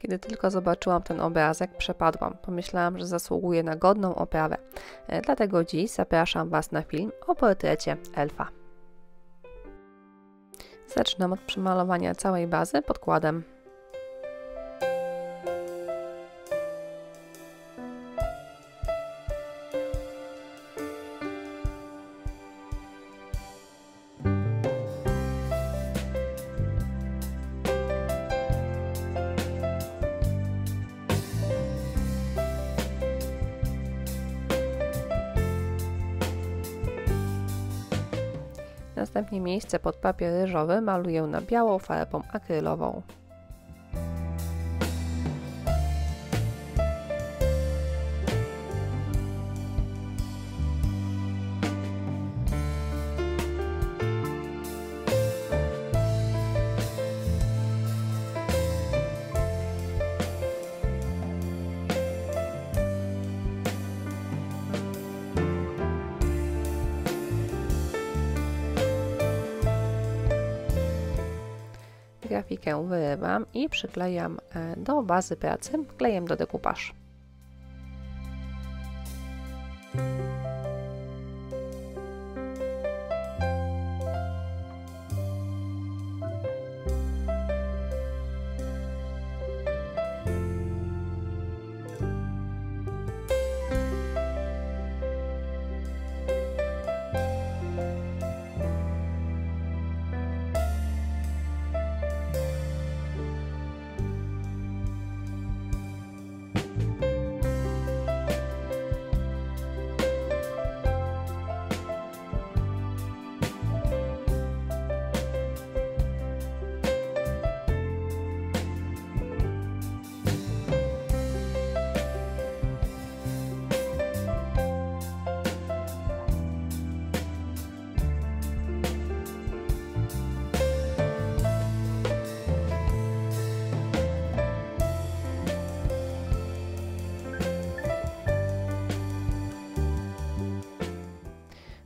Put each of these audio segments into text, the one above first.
Kiedy tylko zobaczyłam ten obrazek, przepadłam. Pomyślałam, że zasługuje na godną oprawę. Dlatego dziś zapraszam Was na film o portrecie elfa. Zaczynam od przemalowania całej bazy podkładem. Następnie miejsce pod papier ryżowy maluję na białą farbą akrylową. Grafikę wyrywam i przyklejam do bazy pracy klejem do dekupaż.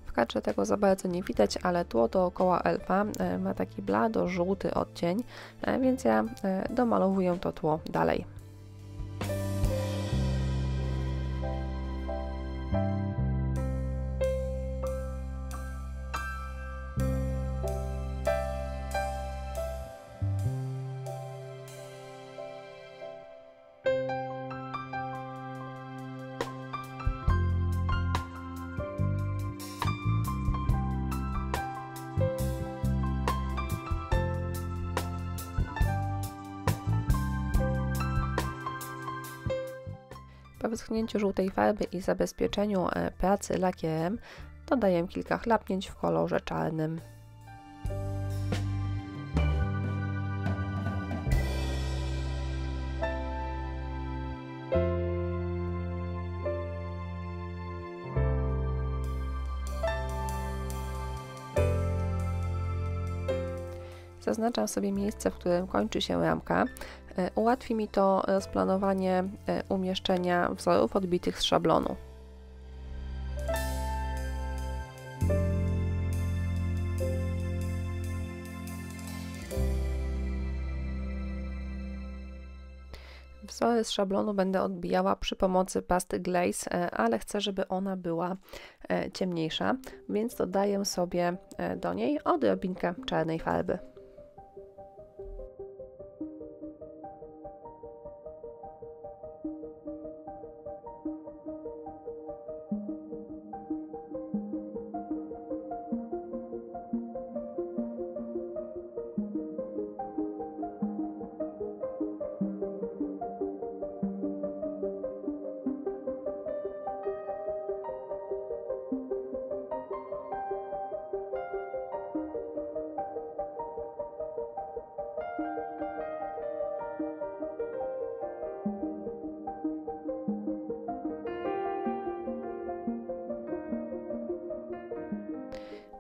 W kadrze tego za bardzo nie widać, ale tło dookoła elfa ma taki blado-żółty odcień, więc ja domalowuję to tło dalej. Po wyschnięciu żółtej farby i zabezpieczeniu pracy lakierem dodaję kilka chlapnięć w kolorze czarnym. Zaznaczam sobie miejsce, w którym kończy się ramka. Ułatwi mi to rozplanowanie umieszczenia wzorów odbitych z szablonu. Wzory z szablonu będę odbijała przy pomocy pasty Glaze, ale chcę, żeby ona była ciemniejsza, więc dodaję sobie do niej odrobinkę czarnej farby.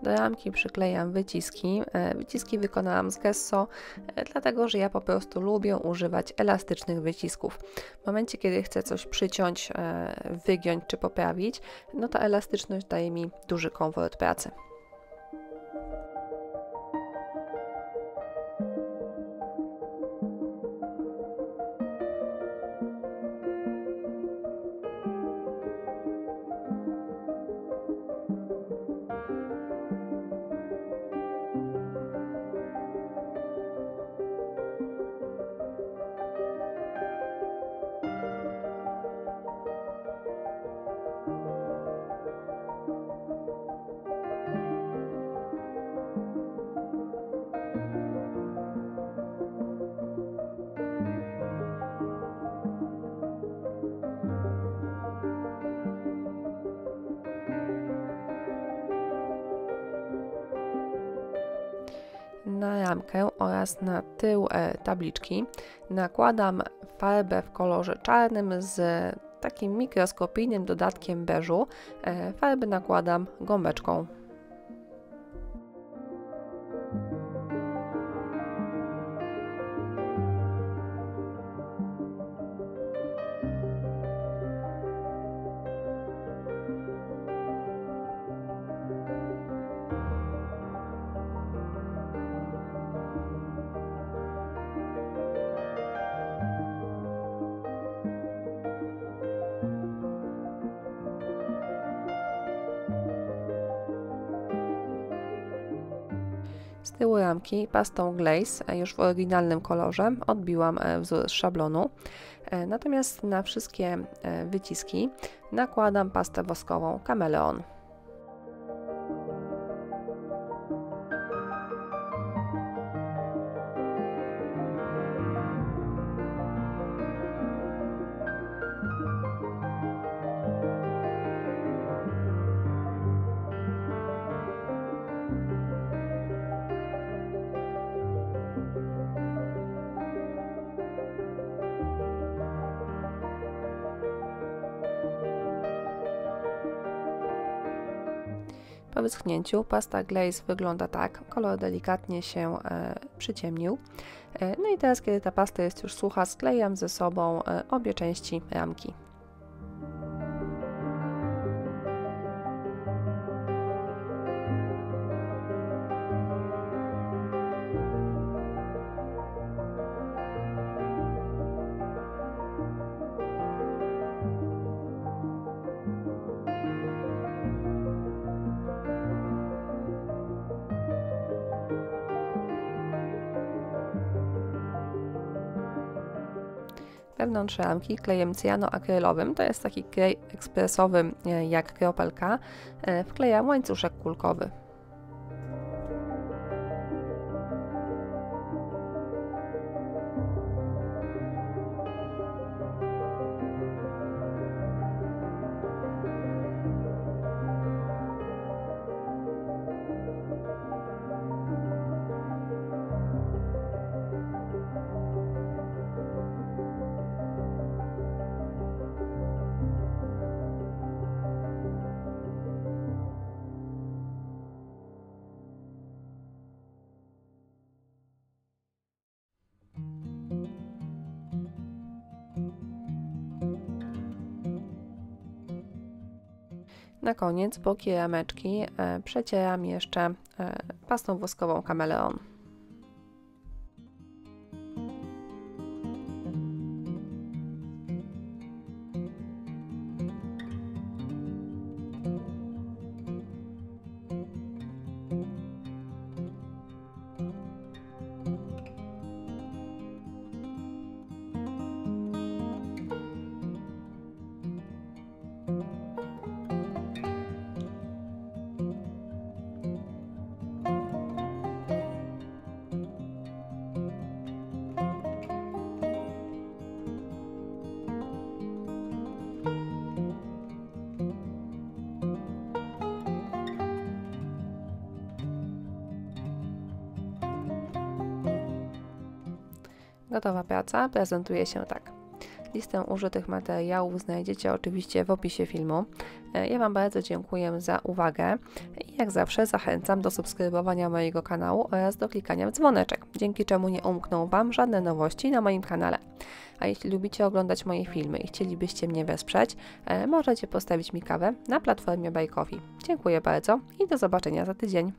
Do ramki przyklejam wyciski. Wyciski wykonałam z gesso, dlatego że ja po prostu lubię używać elastycznych wycisków. W momencie, kiedy chcę coś przyciąć, wygiąć czy poprawić, no ta elastyczność daje mi duży komfort pracy. ramkę oraz na tył tabliczki nakładam farbę w kolorze czarnym z takim mikroskopijnym dodatkiem beżu. Farby nakładam gąbeczką. Z tyłu ramki pastą Glaze, już w oryginalnym kolorze, odbiłam wzór z szablonu. Natomiast na wszystkie wyciski nakładam pastę woskową Kameleon. Po wyschnięciu pasta Glaze wygląda tak, kolor delikatnie się przyciemnił. No i teraz, kiedy ta pasta jest już sucha, sklejam ze sobą obie części ramki. Wewnątrz ramki klejem cyjanoakrylowym, to jest taki klej ekspresowy jak kropelka, wklejam łańcuszek kulkowy. Na koniec boki rameczki przecieram jeszcze pastą woskową Kameleon. Gotowa praca prezentuje się tak. Listę użytych materiałów znajdziecie oczywiście w opisie filmu. Ja Wam bardzo dziękuję za uwagę i jak zawsze zachęcam do subskrybowania mojego kanału oraz do klikania w dzwoneczek, dzięki czemu nie umkną Wam żadne nowości na moim kanale. A jeśli lubicie oglądać moje filmy i chcielibyście mnie wesprzeć, możecie postawić mi kawę na platformie Buy Coffee. Dziękuję bardzo i do zobaczenia za tydzień.